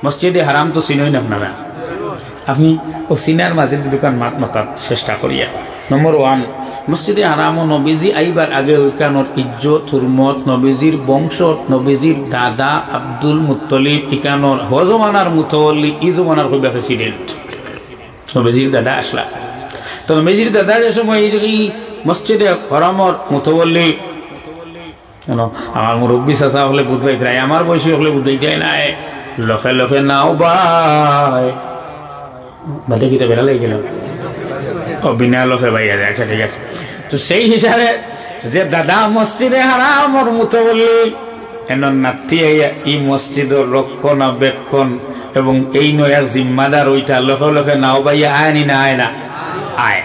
মসজিদে হারাম তো চিনই না আপনারা, আপনি ও সিনার মাঝে দোকান মাত মাতার চেষ্টা করিয়া। নম্বর 1, মসজিদে হারাম ও নবীজি আইবার আগে ওইখানোর ইজ্জত হুরমত, নবীজির বংশ, নবীজির দাদা আব্দুল মুত্তলিব ইকানোর হজমানার মুতওয়াল্লি ই জমানার হইবা প্রেসিডেন্ট নবীজির দাদা আসলা। তো নবীজির দাদা যে সময় এই মসজিদে হারামর মুতওয়াল্লি আমার মুরব্বী চাচা হলে বুধবাইতে নাই, আমার বয়সী হলে বুধবাইতে নাই, লখে লখে নাও ভাই বাদে কিতা বেড়া লেগে গেলাম ও বিনা লখে ভাই আছে। আচ্ছা ঠিক আছে। তো সেই হিসাবে যে দাদা মসজিদে হারামর মুতওয়াল্লি এনার নাতি এই মসজিদের রক্ষণাবেক্ষণ এবং এই নয়ার জিম্মাদার ওইটা লখে লখে নাও ভাইয়া আয়নি না আয় না আয়।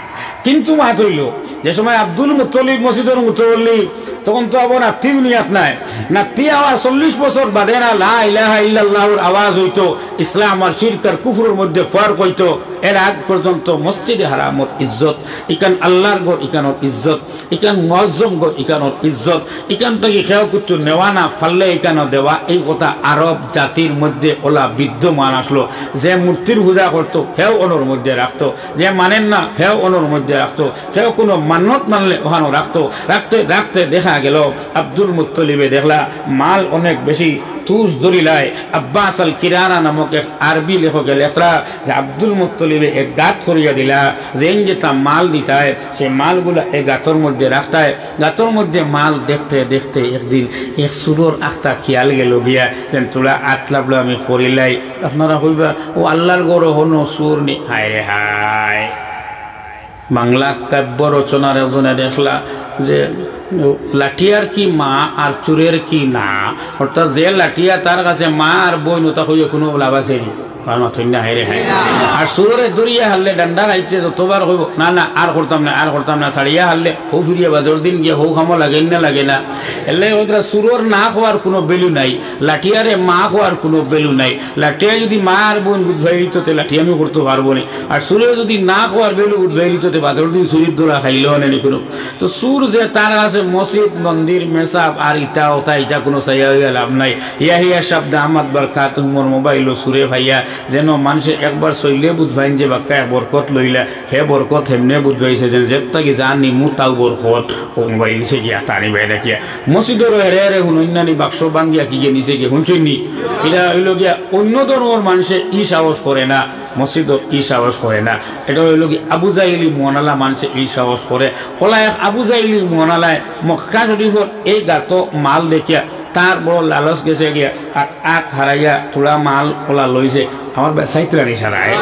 কিন্তু মাত হইল যে সময় আব্দুল মুত্তলিব মসজিদের মুতওয়াল্লি তখন তো আবার নাতি নিয়াত নাই, নাতি আওয়াজ 40 বছর বাদে না লা ইলাহা ইল্লাল্লাহর আওয়াজ হইতো, ইসলাম আর শিরক আর কুফরের মধ্যে ফারক হইতো। এর আগ পর্যন্ত মসজিদে হারামর ইজ্জত, ইকান আল্লাহর ঘর ইকানোর ইজ্জত, ইকান মুআজ্জম ঘর ইকানোর ইজ্জত, ইকান থেকে সেও কিছু নেওয়া না ফাললে ইকানো দেওয়া, এই কথা আরব জাতির মধ্যে ওলা বিদ্যমান আসলো। যে মূর্তির পূজা করতো হেও ওনোর মধ্যে রাখতো, যে মানেন না হেও ওনোর মধ্যে রাখতো, সেও কোনো মান্যত মানলে ওখানো রাখতো। রাখতে রাখতে দেখা গেল আব্দুল মুত্তলিবে দেখলা মাল অনেক বেশি তুষ ধরিলায়। আব্বাস আল কিরানা নামক এক আরবি লেখকের লেখরা যে আব্দুল মুত্তলিবে এক গাত করিয়া দিলা, যে যেটা মাল দিতায় সেই মালগুলা এই গাতর মধ্যে রাখতায়। গাতর মধ্যে মাল দেখতে দেখতে একদিন এক সুরর আখতা খেয়াল গেল গিয়া যেন তোলা আতলাবলো আমি করিলাই। আপনারা কইবা ও আল্লাহর গড় হনো সুর নি, হায় রে হায়। বাংলা কাব্য রচনার একজনে দেখলা যে লাঠিয়ার কি মা আর চুরের কি না, অর্থাৎ যে লাঠিয়া তার কাছে মা আর বই নতা হইয়া কোনো লাভ আছে আর সুরে দরিয়া হারলে ডান্ডা খাইতে যতবার হইব না না আর করতাম না আর করতাম না, ছাড়িয়া হারলে হৌ ফিরিয়া বাজর দিন গিয়ে হৌ খামো লাগে না লাগে না। এলে সুরর না খাওয়ার কোনো বেলু নাই, লাঠিয়ারে মা খাওয়ার কোনো বেলু নাই। লাঠিয়া যদি মা আর বোন বুধভাই দিত লাঠি আমি করতে পারবো না, আর সুরে যদি না খাওয়ার বেলু বুধভাই দিত বাজর দিন সুরির দোলা খাইলেও নেই কোনো। তো সুর যে তার আছে মসজিদ মন্দির মেসাব আর ইটা ওটা ইটা কোনো চাইয়া হইয়া লাভ নাই। ইয়া শব্দ আহমদ বরকাত তোমার মোবাইল সুরে ভাইয়া যেন মানুষের একবার চইলে বুধভাইন যে বাক্কা বরকত লইলা হে বরকত হেমনে বুধভাইছে যেন যেটাকে জানি মুতাও বরকত ও মোবাইল নিচে গিয়া টানি বাইরে গিয়া মসজিদের হেরে হেরে হুনানি বাক্স বাঙ্গিয়া কি গিয়ে নিচে গিয়ে শুনছইনি। এটা হইল গিয়া অন্য ধর্মের মানুষে ই সাহস করে না, মসজিদত ই সাহস করে না। এটা হইল কি আবু জাইলি মোহনালা মানুষে ই সাহস করে। ওলা এক আবু জাইলি মোহনালায় মক্কা শরীফর এই গাত মাল দেখিয়া তার বড় লালচ গেছে গিয়া আর আট হারাইয়া তোলা মাল ওলা লইছে আমার বেসাইতরা নিশারায়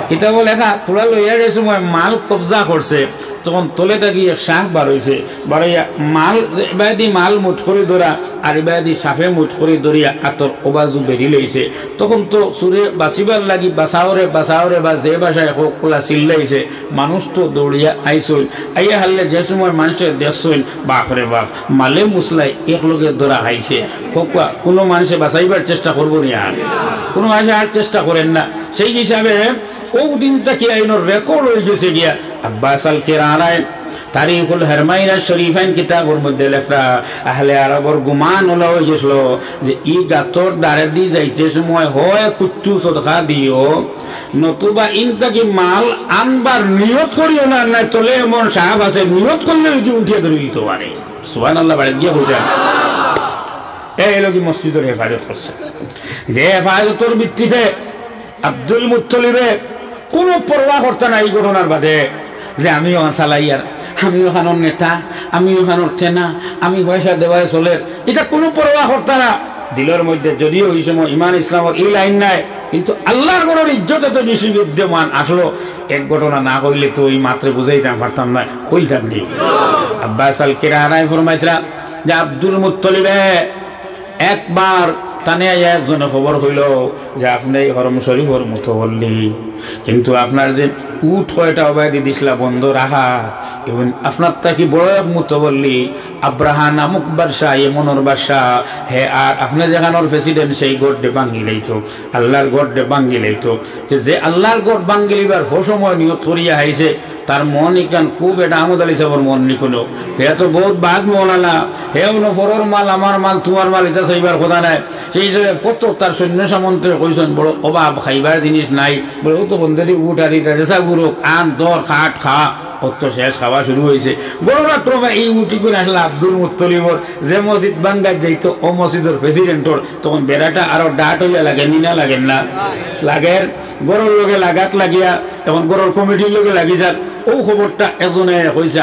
কিতাব লেখা তোলা লইয়া যে সময় মাল কবজা করছে তখন তলে তাকিয়ে শাহ বার হয়েছে, বাড়াইয়া মাল এবাদি মাল মুঠ করে ধরা আর এবাদি সাফে মুঠ করে ধরিয়া আতর ওবাজু বেরি লইছে। তখন তো সুরে বাঁচিবার লাগি বাঁচাওরে বাঁচাওরে বা যে বাসায় হোক ওলা চিল্লাইছে, মানুষ তো দৌড়িয়া আইসইল। আইয়া হারলে যে সময় মানুষের দেখছইল বাপরে বাপ মালে মুসলাই একলগে ধরা খাইছে। হোকা কোনো মানুষে বাঁচাইবার চেষ্টা করবো না, আর কোনো মানুষে আর চেষ্টা করেন না। সেই হিসাবে ও দিনটা কি আইনের রেকর্ড হয়ে গেছে গিয়া আব্বাস আল কিরানায় তারিখুল হারমাইন শরীফাইন কিতাবের মধ্যে লেখা আহলে আরবর গুমান হলো হয়ে গেছিল যে ই গাতর দাঁড়ে দিয়ে যাইতে সময় হয় কুচ্ছু সদকা দিও নতুবা ইনটাকে মাল আনবার নিয়ত করিও না, না তলে এমন সাহাব আছে নিয়ত করলে উঠিয়ে ধরে দিতে পারে। সুবহানাল্লাহ বাড়ি গিয়ে বলতে এই লোক মসজিদের হেফাজত করছে, যে হেফাজতের ভিত্তিতে আব্দুল মুত্তলিবে কোনো পরোয়া করতে না এই ঘটনার বাদে যে আমিও চালাইয়ার, আমিও খানোর নেতা, আমিও খানোর টেনা, আমি পয়সা দেওয়ায় চলে, এটা কোনো পরোয়া করতে না। দিলের মধ্যে যদিও ওই সময় ইমান ইসলামের এই লাইন নাই, কিন্তু আল্লাহর ঘরের ইজ্জত এত বেশি বিদ্যমান আসলো। এক ঘটনা না কইলে তো ওই মাত্রে বুঝাইতাম পারতাম না, কইতাম নি। আব্বাস আল কিরানায় ফরমাইতরা যে আব্দুল মুত্তলিবে একবার তানে একজনে খবর হইল যে আপনি হরম শরীফর মুতওয়াল্লি, কিন্তু আপনার যে উঠ কয়টা অবায়দি দিসলা বন্ধ রাখা এবং আপনার তাকি বড় এক মুতওয়াল্লি আব্রাহা নামক বাদশাহ এমনর বাদশাহ হে আর আপনার যেখানোর প্রেসিডেন্ট সেই গড়ে ভাঙ্গি লইতো, আল্লাহর গড়ে ভাঙ্গি লইতো। যে আল্লাহর গড় ভাঙ্গি লিবার হো সময় নিয়ত করিয়া হাইছে তার মন ইকান খুব এটা আহমদ আলী সাহেবের মন নিকুলো হে তো বহুত বাদ মন আলা হে ফরর মাল আমার মাল তোমার মাল এটা চাইবার কথা নাই সেই হিসাবে কত তার সৈন্য সামন্তে কইছেন বড় অভাব খাইবার জিনিস নাই বলে ও তো বন্ধুরি উঠ আর যেসা গুরু আন দর খাট খা অত শেষ খাওয়া শুরু হয়েছে বড়রা ক্রমে এই উঠি করে আসলে আব্দুল মুত্তলিবর যে মসজিদ বাঙ্গার যাইতো ও মসজিদের প্রেসিডেন্টর তখন বেড়াটা আরো ডাট হইয়া লাগে নিনা লাগেন না লাগের গরুর লোকে লাগাত লাগিয়া তখন গরুর কমিটির লোকে লাগি যাক ও খবরটা এজনে হয়েছে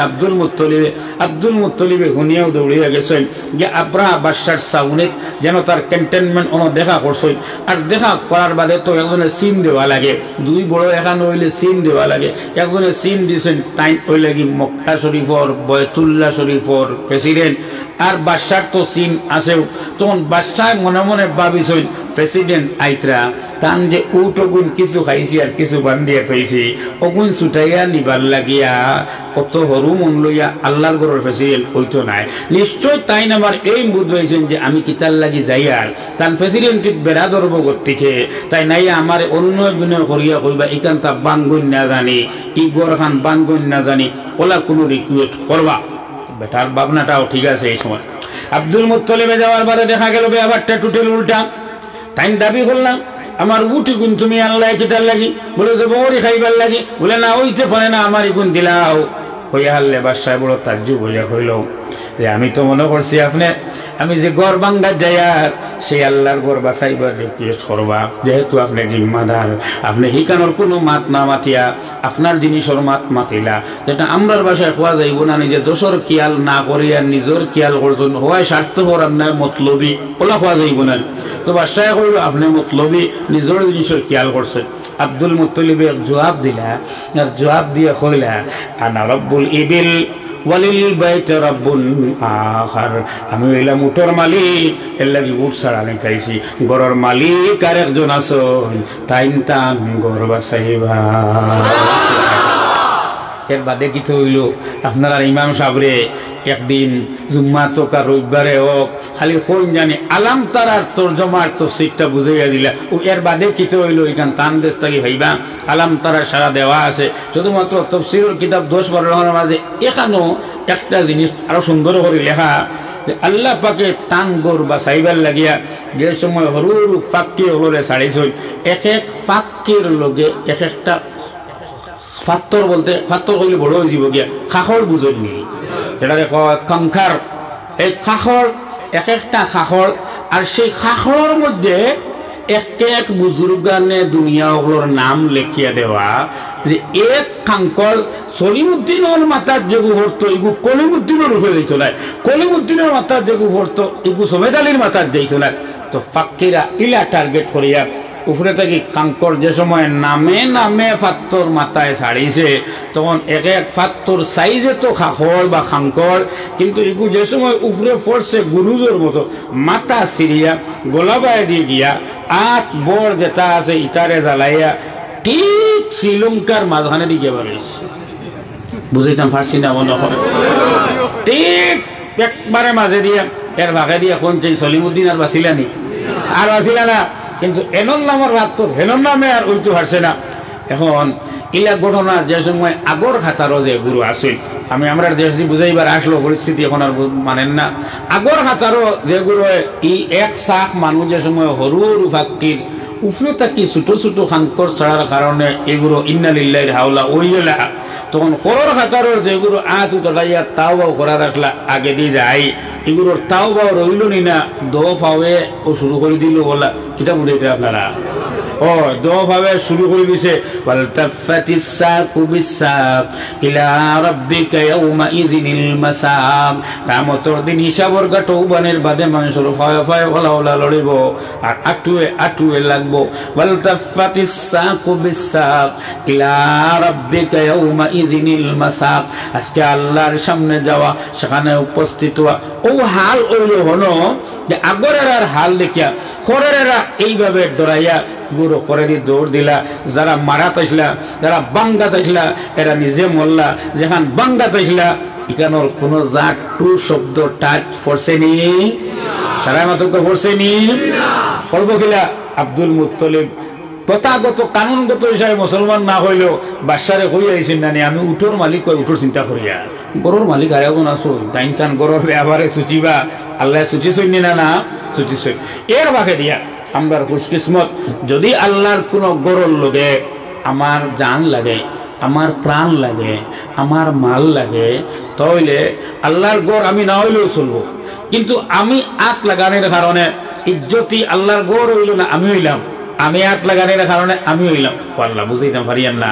আব্দুল মুত্তলিবে শুনিয়াও দৌড়িয়া গেছেন যে আব্রাহা বাদশার সাউনিত যেন তার ক্যান্টনমেন্ট অন দেখা করছেন আর দেখা করার বাদে তো একজনে সিন দেওয়া লাগে দুই বড় এখানে হইলে সিন দেওয়া লাগে একজনে সিন দিয়েছেন তাই ওই লাগি মক্কা শরীফর বয়তুল্লাহ শরীফর প্রেসিডেন্ট আর বাদশার তো সিন আছেও তখন বাদশাহ মনে মনে ভাবিছেন প্রেসিডেন্ট আইত্রা তান যে উট অগুন কিছু খাইছি আর কিছু বান্ধিয়া থইছি অগুন ছুটাইয়া নিবার লাগিয়া অত হরু মন লইয়া আল্লাহর ঘরের প্রেসিডেন্ট হইতো নাই নিশ্চয় তাই আমার এই বুধ হয়েছেন যে আমি কিতার লাগি যাই আর তান প্রেসিডেন্ট বেড়া ধরব গতিকে তাই নাই আমার অন্য বিনয় করিয়া কইবা এখান তা বাঙ্গুন না জানি ই গড় খান বাঙ্গুন না জানি ওলা কোনো রিকোয়েস্ট করবা বেটার ভাবনাটাও ঠিক আছে এই সময় আব্দুল মুত্তলিবে যাওয়ার পরে দেখা গেল ব্যাপারটা টুটেল উল্টা তাই দাবি করলাম আমার উঠি গুণ তুমি আনলাই কিতার লাগি বলে যে বড়ি খাইবার লাগি বলে না ওইতে পারে না আমার গুণ দিলাও হইয়া হারলে বাদশাহ বড় তাজ্জুব হইয়া হইল যে আমি তো মনে করছি আপনি আমি যে গড় বাঙ্গার যাই আর সেই আল্লাহর গড় বাঁচাইবার রিকোয়েস্ট করবা যেহেতু আপনি জিম্মাদার আপনি হিকানোর কোনো মাত না মাতিয়া আপনার জিনিসের মাত মাতিলা যেটা আমরার বাসায় খোয়া যাইব না নিজে দোষর কিয়াল না করিয়া নিজের কিয়াল করছেন হওয়ায় স্বার্থপর আপনার মতলবী ওলা খোয়া যাইব না তো বাদশাহ কইল আপনি মতলবী নিজের জিনিসের কিয়াল করছেন আব্দুল মুত্তলিবে জবাব দিলা আর জবাব দিয়ে কইলা আনা রব্বুল ইবিল ওয়ালিল বাইত রাব্বুন আখার আমি হইলাম উটর মালিক এর লাগি উট ছাড়ানি খাইছি গরর মালিক আর একজন আছেন তাইন তান গর বাসাইবা এর বাদে কি হইল আপনারা ইমাম সাহেবরে একদিন জুম্মা তো কার রবিবারে হোক খালি কোন জানি আলাম তারার তর্জমার তফসিরটা বুঝাইয়া দিলা ও এর বাদে কি হইল এখান তান দেশ থাকি ভাইবা আলাম তারার সারা দেওয়া আছে শুধুমাত্র তফসিরের কিতাব 10-12 মাঝে এখানেও একটা জিনিস আরো সুন্দর করে লেখা যে আল্লাহ পাকে টান গোর বা সাইবার লাগিয়া যে সময় হরুর ফাঁকি হলরে ছাড়িয়েছিল এক এক ফাঁকির লগে এক একটা ফাত্তর বলতে ফাত্তর কইলে বড় হয়ে যাব গিয়া খাখর বুঝনি যেটাকে কয় কঙ্কার এই খাখর এক একটা খাখর আর সেই খাখরের মধ্যে এক এক বুজুর্গানে দুনিয়া ওগুলোর নাম লেখিয়া দেওয়া যে এক খাঙ্কর সলিমুদ্দিনের মাথার যেগু ভরতো এগু কলিমুদ্দিনের উপরে যেত না কলিমুদ্দিনের মাথার যেগু ভরতো এগু সমেদ আলীর মাথার যেত না তো ফাক্কিরা ইলা টার্গেট করিয়া উপরে থেকে খাঙ্কর যে সময় নামে নামে ফাত্তর মাথায় ছাড়িয়েছে তখন এক এক ফাত্তর সাইজে তো খাখর বা খাঙ্কর কিন্তু এগু যে সময় উপরে পড়ছে গুরুজোর মতো মাথা সিরিয়া গোলাবায় দিয়ে গিয়া আট বর যেটা আছে ইটারে জ্বালাইয়া ঠিক শ্রীলঙ্কার মাঝখানে দিকে বাড়িয়েছে বুঝাইতাম পারছি না মনে হয় ঠিক একবারে মাঝে দিয়া এর ভাগে দিয়া কোন চাই সলিমুদ্দিন আর বাঁচিলানি আর বাঁচিলা না কিন্তু এনর নামের ভাত তো হেনর নামে আর ওইতো হারছে না এখন ইলা ঘটনা যে সময় আগর খাতারও যে গুরু আসেন আমি আমরা যে বুঝাইবার আসলো পরিস্থিতি এখন আর মানেন না আগর খাতারও যে গুরু ই এক শাখ মানুষ যে সময় হরুর ফাক্কির উফরে থাকি ছোট ছোট খাঙ্কর ছাড়ার কারণে এগুলো ইন্নালিল্লাহির হাওলা ওইলা তখন খরর খাতারর যেগুলো আত উতলাইয়া তাও বাও করা রাখলা আগে দিয়ে যায় এগুলোর তাও বাও রইল নি না দো ফাওয়ে ও শুরু করে দিল বলা কিতা বুঝাইতে আপনারা ও দো ফাওয়ে শুরু করে দিছে ওয়াল তাফাতিস সাকু বিসাক ইলা রাব্বিকা ইয়াউমা ইযিনিল মাসাক কামতর দিন হিসাবর গাটো বানের বাদে মানুষের ফাওয়ে ফাওয়ে ওলা ওলা লড়িব আর আটুয়ে লাগবো ওয়াল তাফাতিস সাকু বিসাক ইলা রাব্বিকা ইয়াউমা ইযিনিল মাসাক আজকে আল্লাহর সামনে যাওয়া সেখানে উপস্থিত হওয়া ও হাল ওইল হলো যে আগরের হাল দেখিয়া খরেরা এইভাবে ডরাইয়া গুরু খরেরি দৌড় দিলা যারা মারাত আসলা যারা বাঙ্গাত আসলা এরা নিজে মরলা যেখান বাঙ্গাত আসলা এখানোর কোনো জাত টু শব্দ টাচ ফরছে নি সারা মাতকে ফরছে নি ফলব গিলা আব্দুল মুত্তলিব প্রথাগত কানুনগত হিসাবে মুসলমান না হইলেও বাদশারে কই আইছেন নানি আমি উঠোর মালিক কই উঠোর চিন্তা করিয়া গরুর মালিক আর এখন আসো ডাইন টান গরুর ব্যবহারে সুচিবা আল্লাহ সুচি সৈন্য না সুচি সৈ এর বাকে দিয়া আমরা খুশকিসমত যদি আল্লাহর কোন গরুর লগে আমার জান লাগে আমার প্রাণ লাগে আমার মাল লাগে তাহলে আল্লাহর গড় আমি না হইলেও চলবো কিন্তু আমি আট লাগানোর কারণে ইজ্জতি আল্লাহর গড় হইল না আমি হইলাম আমি আট লাগানোর কারণে আমি হইলাম আল্লাহ বুঝাইতাম পারিয়ান না